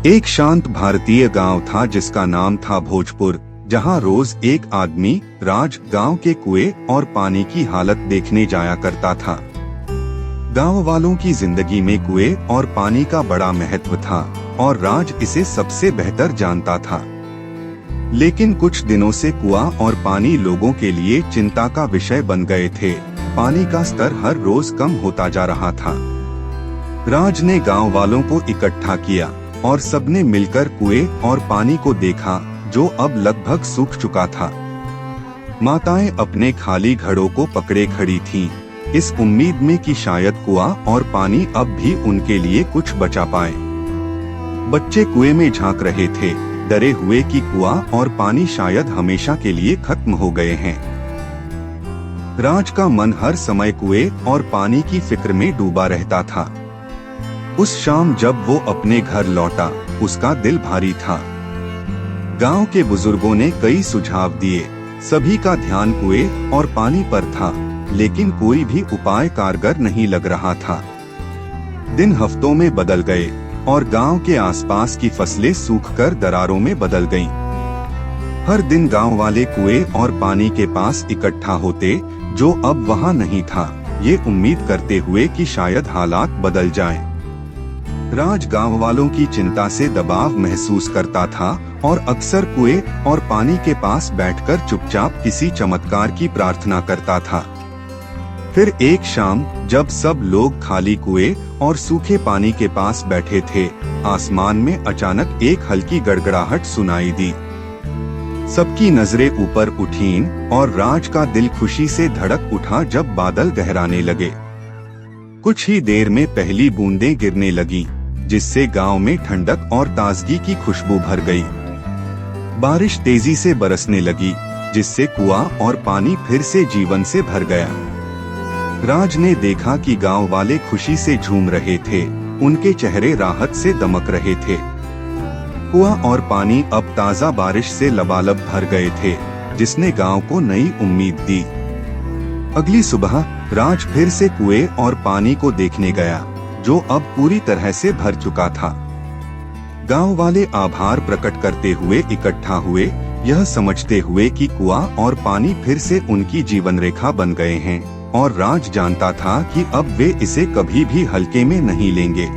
एक शांत भारतीय गांव था जिसका नाम था भोजपुर, जहां रोज एक आदमी राज गांव के कुएं और पानी की हालत देखने जाया करता था। गांव वालों की जिंदगी में कुएं और पानी का बड़ा महत्व था और राज इसे सबसे बेहतर जानता था। लेकिन कुछ दिनों से कुआं और पानी लोगों के लिए चिंता का विषय बन गए थे। पानी का स्तर हर रोज कम होता जा रहा था। राज ने गांव वालों को इकट्ठा किया और सबने मिलकर कुएं और पानी को देखा, जो अब लगभग सूख चुका था। माताएं अपने खाली घड़ों को पकड़े खड़ी थीं, इस उम्मीद में कि शायद कुआं और पानी अब भी उनके लिए कुछ बचा पाए। बच्चे कुएं में झांक रहे थे, डरे हुए कि कुआं और पानी शायद हमेशा के लिए खत्म हो गए हैं। राज का मन हर समय कुएं और पानी की फिक्र में डूबा रहता था। उस शाम जब वो अपने घर लौटा, उसका दिल भारी था। गांव के बुजुर्गों ने कई सुझाव दिए, सभी का ध्यान कुएं और पानी पर था, लेकिन कोई भी उपाय कारगर नहीं लग रहा था। दिन हफ्तों में बदल गए और गांव के आसपास की फसलें सूखकर दरारों में बदल गईं। हर दिन गांव वाले कुएं और पानी के पास इकट्ठा होते, जो अब वहां नहीं था, ये उम्मीद करते हुए कि शायद हालात बदल जाएं। राज गांव वालों की चिंता से दबाव महसूस करता था और अक्सर कुएं और पानी के पास बैठकर चुपचाप किसी चमत्कार की प्रार्थना करता था। फिर एक शाम जब सब लोग खाली कुएं और सूखे पानी के पास बैठे थे, आसमान में अचानक एक हल्की गड़गड़ाहट सुनाई दी। सबकी नजरें ऊपर उठीं और राज का दिल खुशी से धड़क उठा जब बादल गहराने लगे। कुछ ही देर में पहली बूंदें गिरने लगीं, जिससे गांव में ठंडक और ताजगी की खुशबू भर गई। बारिश तेजी से बरसने लगी, जिससे कुआं और पानी फिर से जीवन से भर गया। राज ने देखा कि गांव वाले खुशी से झूम रहे थे, उनके चेहरे राहत से दमक रहे थे। कुआं और पानी अब ताजा बारिश से लबालब भर गए थे, जिसने गांव को नई उम्मीद दी। अगली सुबह राज फिर से कुएं और पानी को देखने गया, जो अब पूरी तरह से भर चुका था। गांव वाले आभार प्रकट करते हुए इकट्ठा हुए, यह समझते हुए कि कुआं और पानी फिर से उनकी जीवन रेखा बन गए हैं, और राज जानता था कि अब वे इसे कभी भी हल्के में नहीं लेंगे।